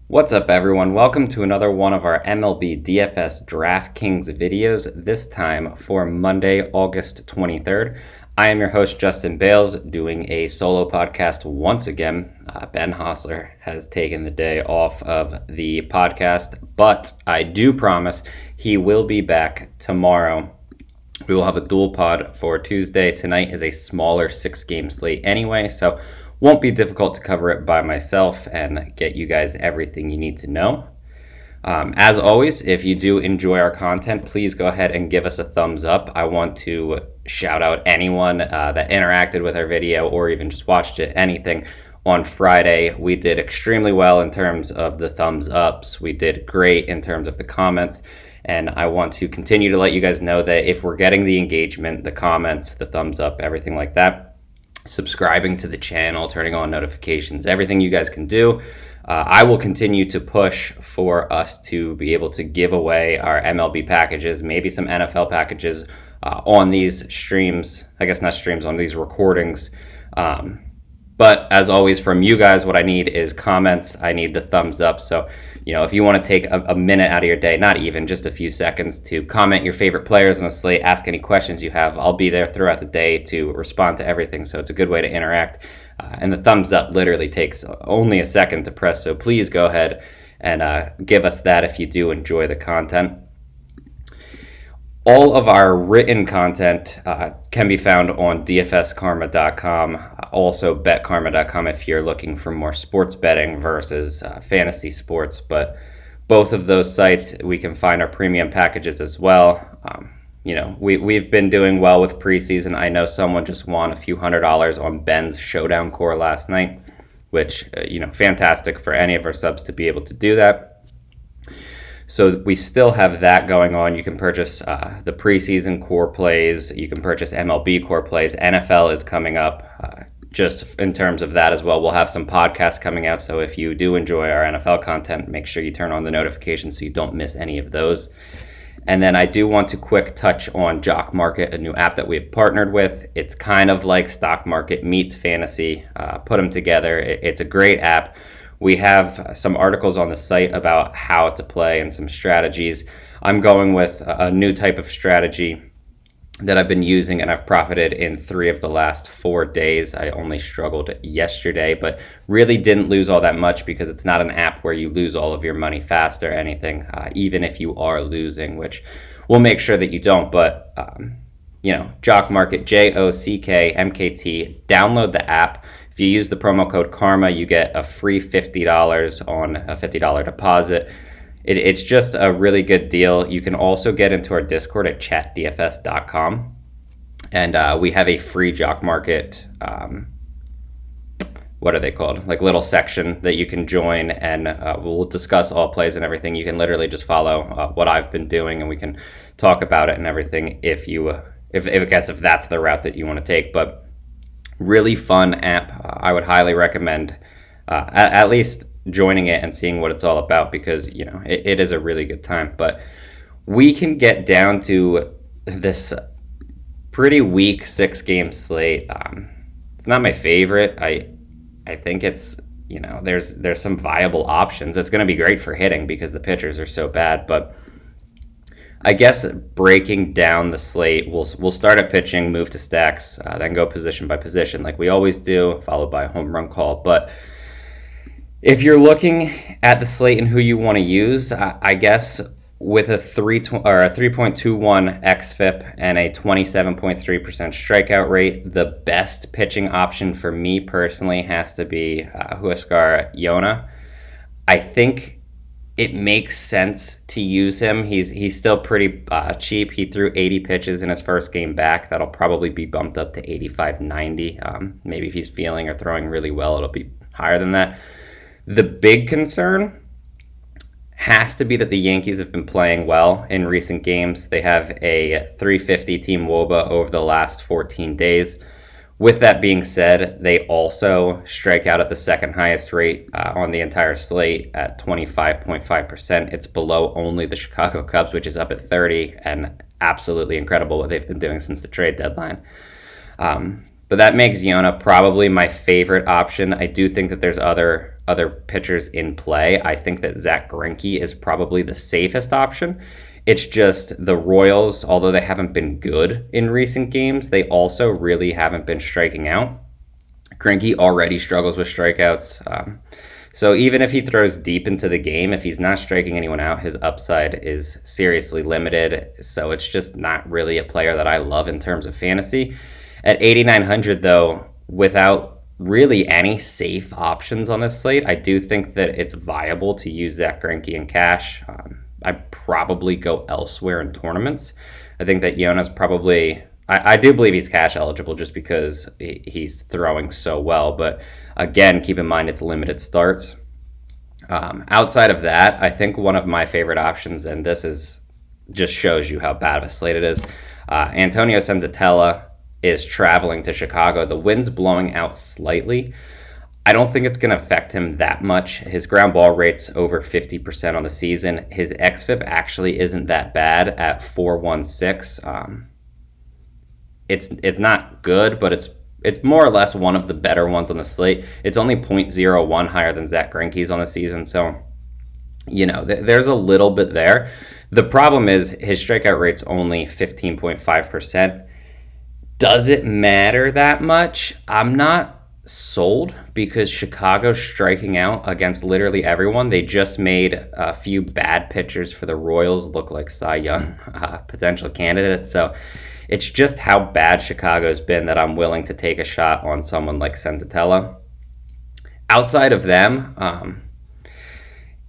What's up, everyone? Welcome to another one of our MLB DFS DraftKings videos, this time for Monday, August 23rd. I am your host, Justin Bales, doing a solo podcast once again. Ben Hostler has taken the day off of the podcast, but I do promise he will be back tomorrow. We will have a dual pod for Tuesday. Tonight is a smaller 6-game slate anyway, so won't be difficult to cover it by myself and get you guys everything you need to know. As always, if you do enjoy our content, please go ahead and give us a thumbs up. I want to shout out anyone that interacted with our video or even just watched it, anything. On Friday, we did extremely well in terms of the thumbs ups. We did great in terms of the comments. And I want to continue to let you guys know that if we're getting the engagement, the comments, the thumbs up, everything like that, subscribing to the channel, turning on notifications, everything you guys can do, I will continue to push for us to be able to give away our MLB packages, maybe some NFL packages on these streams. I guess not streams, on these recordings. But as always, from you guys, what I need is comments. I need the thumbs up. So, if you want to take a minute out of your day, not even just a few seconds, to comment your favorite players on the slate, ask any questions you have, I'll be there throughout the day to respond to everything. So it's a good way to interact. And the thumbs up literally takes only a second to press. So please go ahead and give us that if you do enjoy the content. All of our written content can be found on dfskarma.com, also betkarma.com if you're looking for more sports betting versus fantasy sports. But both of those sites, we can find our premium packages as well. We've been doing well with preseason. I know someone just won a few $100s on Ben's Showdown Core last night, which, fantastic for any of our subs to be able to do that. So we still have that going on. You can purchase the preseason core plays. You can purchase MLB core plays. NFL is coming up just in terms of that as well. We'll have some podcasts coming out. So if you do enjoy our NFL content, make sure you turn on the notifications so you don't miss any of those. And then I do want to quick touch on Jock Market, a new app that we've partnered with. It's kind of like Stock Market meets fantasy. Put them together. It's a great app. We have some articles on the site about how to play and some strategies. I'm going with a new type of strategy that I've been using, and I've profited in 3 of the last 4 days. I only struggled yesterday, but really didn't lose all that much because it's not an app where you lose all of your money fast or anything, even if you are losing, which we'll make sure that you don't. But, Jock Market, JOCKMKT, download the app. If you use the promo code KARMA, you get a free $50 on a $50 deposit. It's just a really good deal. You can also get into our Discord at chatdfs.com. And we have a free Jock Market, what are they called? Like little section that you can join, and we'll discuss all plays and everything. You can literally just follow what I've been doing, and we can talk about it and everything if that's the route that you want to take. But really fun app. I would highly recommend at least joining it and seeing what it's all about, because it is a really good time. But we can get down to this pretty weak 6-game slate. It's not my favorite. I think it's there's some viable options. It's going to be great for hitting because the pitchers are so bad, but I guess breaking down the slate, we'll start at pitching, move to stacks, then go position by position like we always do, followed by a home run call. But if you're looking at the slate and who you want to use, I guess with a 3.21 xFIP and a 27.3% strikeout rate, the best pitching option for me personally has to be Huascar Yona. I think it makes sense to use him. He's still pretty cheap. He threw 80 pitches in his first game back. That'll probably be bumped up to 85, 90. Maybe if he's feeling or throwing really well, it'll be higher than that. The big concern has to be that the Yankees have been playing well in recent games. They have a 350 team WOBA over the last 14 days. With that being said, they also strike out at the second highest rate on the entire slate at 25.5%. It's below only the Chicago Cubs, which is up at 30, and absolutely incredible what they've been doing since the trade deadline. But that makes Yona probably my favorite option. I do think that there's other other pitchers in play, I think that Zach Greinke is probably the safest option. It's just the Royals, although they haven't been good in recent games, they also really haven't been striking out. Greinke already struggles with strikeouts. So even if he throws deep into the game, if he's not striking anyone out, his upside is seriously limited. So it's just not really a player that I love in terms of fantasy. At 8,900, though, without really any safe options on this slate, I do think that it's viable to use Zach Greinke in cash. I'd probably go elsewhere in tournaments. I think that Yona's probably... I do believe he's cash eligible just because he's throwing so well. But again, keep in mind it's limited starts. Outside of that, I think one of my favorite options, and this is just shows you how bad of a slate it is, Antonio Cenzatella is traveling to Chicago. The wind's blowing out slightly. I don't think it's going to affect him that much. His ground ball rate's over 50% on the season. His xFIP actually isn't that bad at 4.16. It's not good, but it's more or less one of the better ones on the slate. It's only 0.01 higher than Zach Greinke's on the season, so there's a little bit there. The problem is his strikeout rate's only 15.5%. Does it matter that much? I'm not sold because Chicago's striking out against literally everyone. They just made a few bad pitchers for the Royals look like Cy Young potential candidates, so it's just how bad Chicago's been that I'm willing to take a shot on someone like Cenzatella. Outside of them,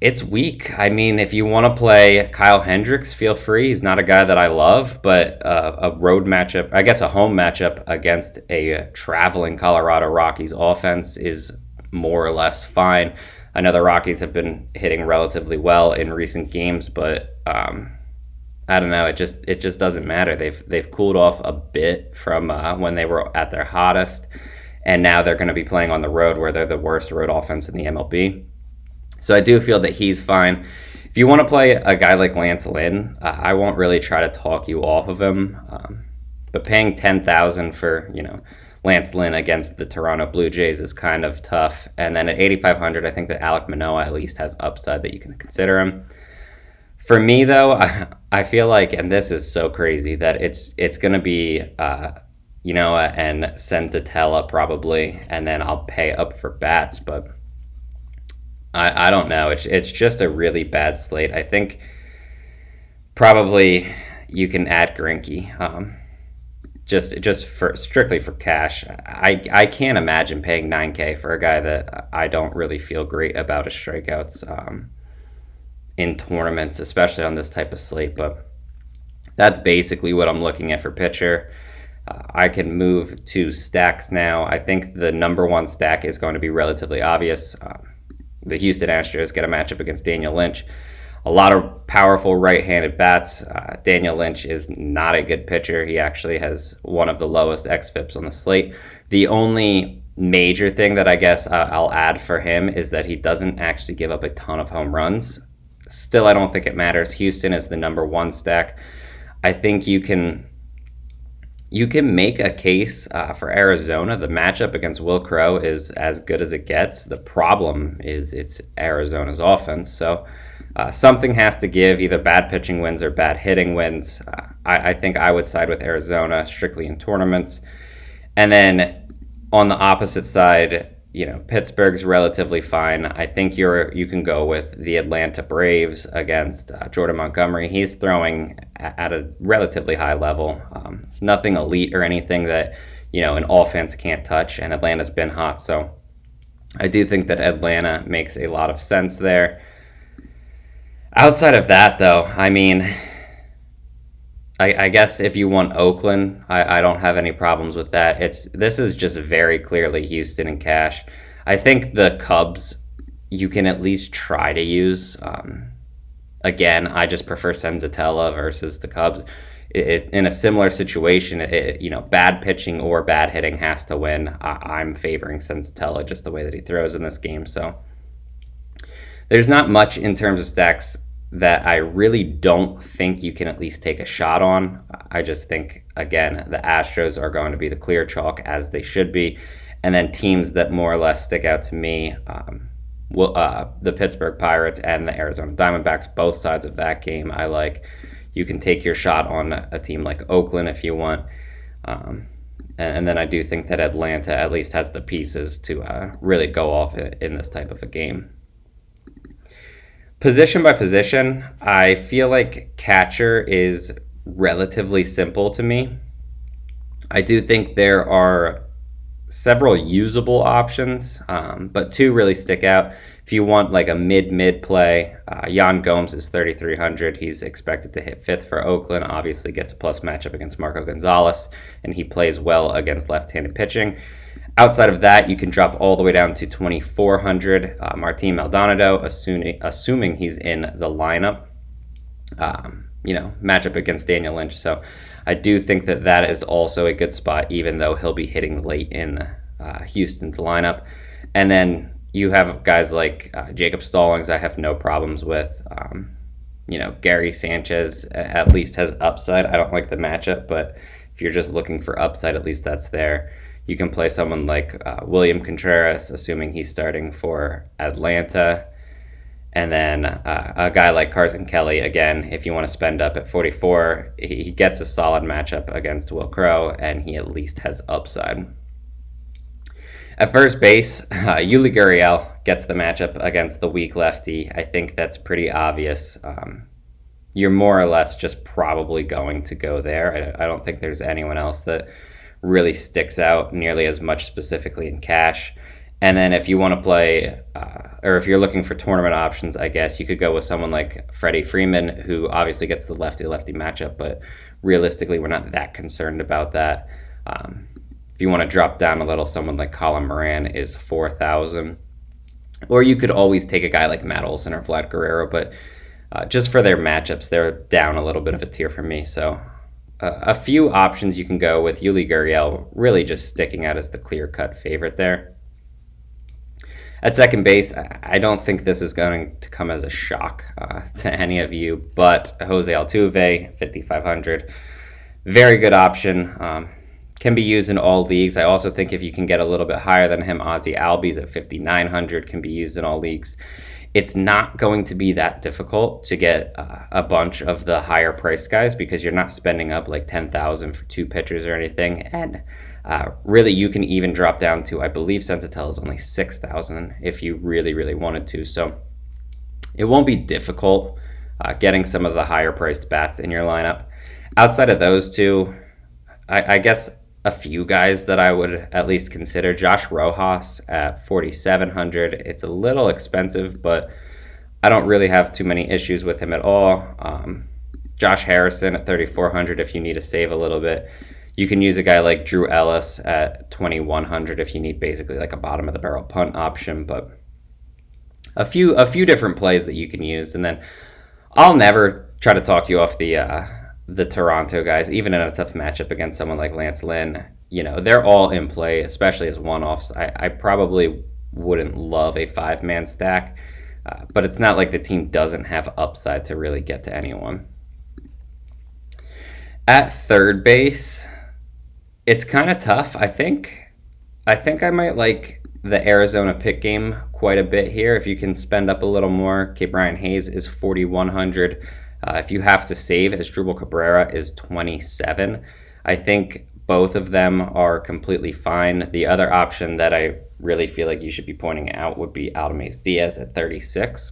it's weak. I mean, if you want to play Kyle Hendricks, feel free. He's not a guy that I love, but a road matchup, I guess a home matchup against a traveling Colorado Rockies offense is more or less fine. I know the Rockies have been hitting relatively well in recent games, but I don't know. It just doesn't matter. They've cooled off a bit from when they were at their hottest, and now they're going to be playing on the road where they're the worst road offense in the MLB. So I do feel that he's fine. If you want to play a guy like Lance Lynn, I won't really try to talk you off of him. But paying $10,000 for Lance Lynn against the Toronto Blue Jays is kind of tough. And then at 8,500, I think that Alec Manoa at least has upside that you can consider him. For me, though, I feel like, and this is so crazy, that it's going to be Manoa and Cenzatella probably, and then I'll pay up for bats. But I don't know. It's just a really bad slate. I think probably you can add Greinke, just for strictly for cash. I can't imagine paying $9K for a guy that I don't really feel great about his strikeouts in tournaments, especially on this type of slate. But that's basically what I'm looking at for pitcher. I can move to stacks now. I think the number one stack is going to be relatively obvious. The Houston Astros get a matchup against Daniel Lynch. A lot of powerful right-handed bats. Daniel Lynch is not a good pitcher. He actually has one of the lowest xFIPs on the slate. The only major thing that I guess I'll add for him is that he doesn't actually give up a ton of home runs. Still, I don't think it matters. Houston is the number one stack. I think you can make a case for Arizona. The matchup against Will Crow is as good as it gets. The problem is it's Arizona's offense. So something has to give. Either bad pitching wins or bad hitting wins. I think I would side with Arizona strictly in tournaments. And then on the opposite side, Pittsburgh's relatively fine. I think you can go with the Atlanta Braves against Jordan Montgomery. He's throwing at a relatively high level. Nothing elite or anything that, an offense can't touch, and Atlanta's been hot. So I do think that Atlanta makes a lot of sense there. Outside of that, though, I mean, I guess if you want Oakland, I don't have any problems with that. This is just very clearly Houston and cash. I think the Cubs you can at least try to use. Again, I just prefer Cenzatella versus the Cubs. In a similar situation, bad pitching or bad hitting has to win. I'm favoring Cenzatella just the way that he throws in this game. So there's not much in terms of stacks that I really don't think you can at least take a shot on. I just think, again, the Astros are going to be the clear chalk, as they should be. And then teams that more or less stick out to me, the Pittsburgh Pirates and the Arizona Diamondbacks, both sides of that game I like. You can take your shot on a team like Oakland if you want. And then I do think that Atlanta at least has the pieces to really go off in this type of a game. Position by position, I feel like catcher is relatively simple to me. I do think there are several usable options, but two really stick out. If you want like a mid play, Yan Gomes is 3,300. He's expected to hit fifth for Oakland. Obviously gets a plus matchup against Marco Gonzalez, and he plays well against left-handed pitching. Outside of that, you can drop all the way down to 2,400. Martin Maldonado, assuming he's in the lineup, matchup against Daniel Lynch. So I do think that is also a good spot, even though he'll be hitting late in Houston's lineup. And then you have guys like Jacob Stallings I have no problems with. Gary Sanchez at least has upside. I don't like the matchup, but if you're just looking for upside, at least that's there. You can play someone like William Contreras, assuming he's starting for Atlanta. And then a guy like Carson Kelly, again, if you want to spend up at 44, he gets a solid matchup against Will Crow, and he at least has upside. At first base, Yuli Gurriel gets the matchup against the weak lefty. I think that's pretty obvious. You're more or less just probably going to go there. I don't think there's anyone else that really sticks out nearly as much specifically in cash. And then if you want to play, or if you're looking for tournament options, I guess you could go with someone like Freddie Freeman, who obviously gets the lefty-lefty matchup, but realistically, we're not that concerned about that. If you want to drop down a little, someone like Colin Moran is 4,000. Or you could always take a guy like Matt Olson or Vlad Guerrero, but just for their matchups, they're down a little bit of a tier for me. So a few options you can go with. Yuli Gurriel really just sticking out as the clear-cut favorite there. At second base, I don't think this is going to come as a shock to any of you, but Jose Altuve, 5,500, very good option. Can be used in all leagues. I also think if you can get a little bit higher than him, Ozzie Albies at 5,900 can be used in all leagues. It's not going to be that difficult to get a bunch of the higher priced guys because you're not spending up like 10,000 for two pitchers or anything. And really, you can even drop down to, I believe Cenzatella is only 6,000 if you really, really wanted to. So it won't be difficult getting some of the higher priced bats in your lineup. Outside of those two, I guess a few guys that I would at least consider. Josh Rojas at 4,700. It's a little expensive, but I don't really have too many issues with him at all. Josh Harrison at 3,400 if you need to save a little bit. You can use a guy like Drew Ellis at 2,100 if you need basically like a bottom of the barrel punt option, but a few different plays that you can use. And then I'll never try to talk you off the Toronto guys, even in a tough matchup against someone like Lance Lynn. They're all in play, especially as one-offs. I probably wouldn't love a five-man stack, but it's not like the team doesn't have upside to really get to anyone. At third base, it's kind of tough. I think I might like the Arizona pick game quite a bit here. If you can spend up a little more, Brian Hayes is 4,100. If you have to save, Asdrubal Cabrera is 27. I think both of them are completely fine. The other option that I really feel like you should be pointing out would be Aldames Diaz at 36.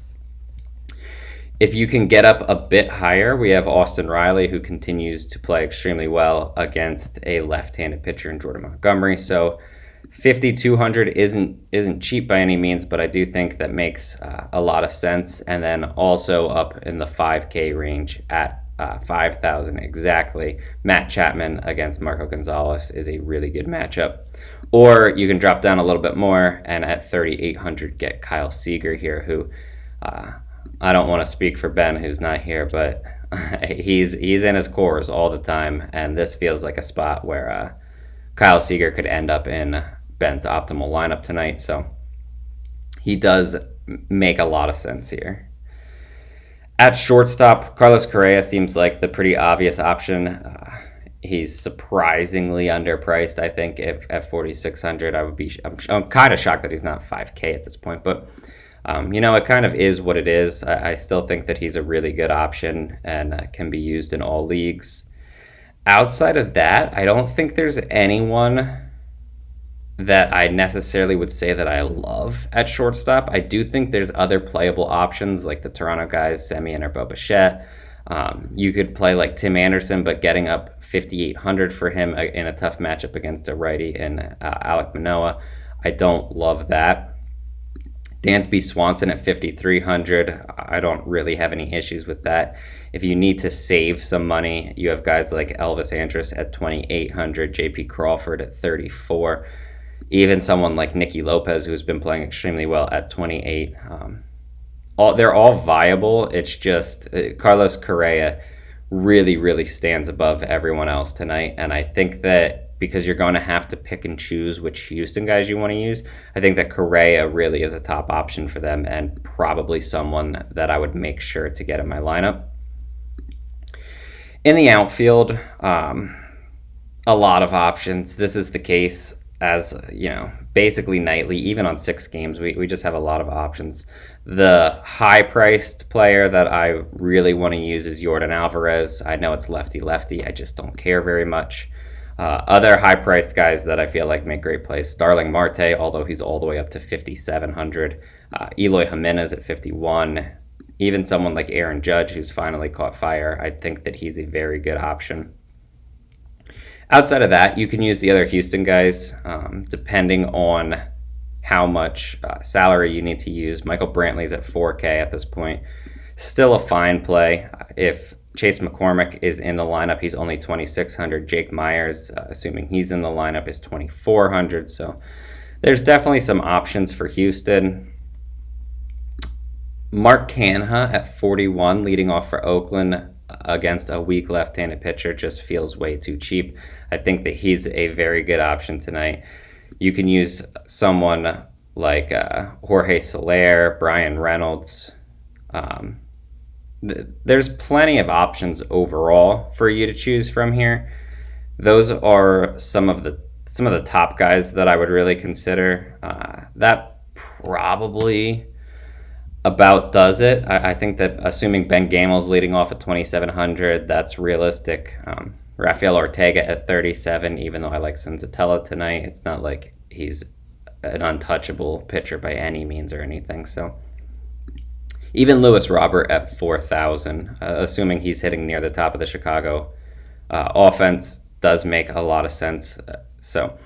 If you can get up a bit higher, we have Austin Riley, who continues to play extremely well against a left-handed pitcher in Jordan Montgomery. So 5,200 isn't cheap by any means, but I do think that makes a lot of sense. And then also up in the 5K range at 5,000 exactly, Matt Chapman against Marco Gonzalez is a really good matchup. Or you can drop down a little bit more and at 3,800 get Kyle Seager here, who I don't want to speak for Ben, who's not here, but he's in his cores all the time, and this feels like a spot where Kyle Seager could end up in Ben's optimal lineup tonight, so he does make a lot of sense here. At shortstop, Carlos Correa seems like the pretty obvious option. He's surprisingly underpriced, I think, if at 4,600. I'm kind of shocked that he's not 5K at this point, but It kind of is what it is. I still think that he's a really good option and can be used in all leagues. Outside of that, I don't think there's anyone that I necessarily would say that I love at shortstop. I do think there's other playable options like the Toronto guys, Semien or Bo Bichette. You could play like Tim Anderson, but getting up 5,800 for him in a tough matchup against a righty in Alec Manoa, I don't love that. Dansby Swanson at 5,300, I don't really have any issues with that. If you need to save some money, you have guys like Elvis Andrus at 2,800, JP Crawford at 34. Even someone like Nicky Lopez, who's been playing extremely well at 28. They're all viable. It's just Carlos Correa really, really stands above everyone else tonight. And I think that because you're going to have to pick and choose which Houston guys you want to use, I think that Correa really is a top option for them and probably someone that I would make sure to get in my lineup. In the outfield, a lot of options. This is the case as, basically nightly, even on 6 games, we just have a lot of options. The high-priced player that I really want to use is Yordan Alvarez. I know it's lefty-lefty. I just don't care very much. Other high-priced guys that I feel like make great plays, Starling Marte, although he's all the way up to 5,700. Eloy Jimenez at 51. Even someone like Aaron Judge, who's finally caught fire, I think that he's a very good option. Outside of that, you can use the other Houston guys, depending on how much salary you need to use. Michael Brantley's at 4K at this point. Still a fine play. If Chase McCormick is in the lineup, he's only 2,600. Jake Myers, assuming he's in the lineup, is 2,400. So there's definitely some options for Houston. Mark Canha at 41, leading off for Oakland against a weak left-handed pitcher, just feels way too cheap. I think that he's a very good option tonight. You can use someone like Jorge Soler, Brian Reynolds. There's plenty of options overall for you to choose from here. Those are some of the top guys that I would really consider. That probably about does it. I think that assuming Ben Gamel's leading off at 2,700, that's realistic. Rafael Ortega at 37, even though I like Cenzatella tonight, it's not like he's an untouchable pitcher by any means or anything. So even Lewis Robert at 4,000, assuming he's hitting near the top of the Chicago offense, does make a lot of sense. So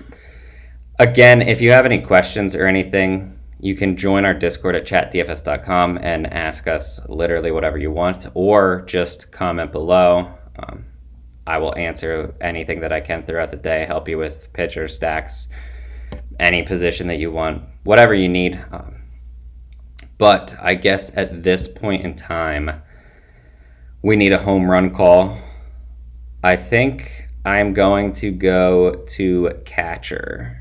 again, if you have any questions or anything, you can join our Discord at chatdfs.com and ask us literally whatever you want, or just comment below. I will answer anything that I can throughout the day, help you with pitcher stacks, any position that you want, whatever you need. But I guess at this point in time, we need a home run call. I think I'm going to go to catcher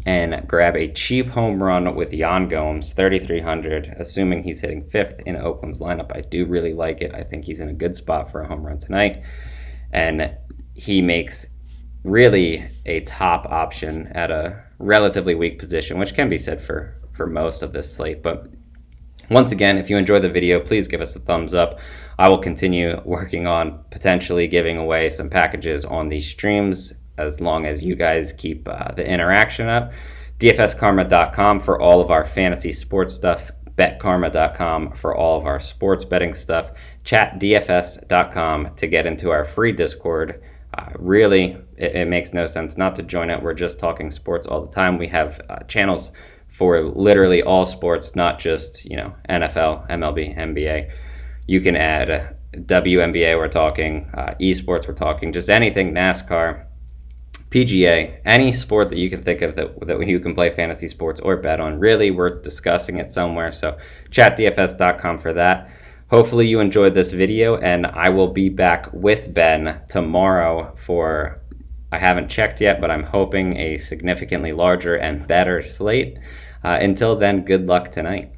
and grab a cheap home run with Yan Gomes, 3,300, assuming he's hitting 5th in Oakland's lineup. I do really like it. I think he's in a good spot for a home run tonight. And he makes really a top option at a relatively weak position, which can be said for most of this slate. But once again, if you enjoyed the video, please give us a thumbs up. I will continue working on potentially giving away some packages on these streams as long as you guys keep the interaction up. DFSkarma.com for all of our fantasy sports stuff. BetKarma.com for all of our sports betting stuff. ChatDFS.com to get into our free Discord. Really, it makes no sense not to join it. We're just talking sports all the time. We have channels for literally all sports, not just NFL, MLB, NBA. You can add WNBA, we're talking, esports, we're talking, just anything, NASCAR, PGA, any sport that you can think of that you can play fantasy sports or bet on. Really, we're discussing it somewhere. So chatdfs.com for that. Hopefully you enjoyed this video, and I will be back with Ben tomorrow for, I haven't checked yet, but I'm hoping a significantly larger and better slate. Until then, good luck tonight.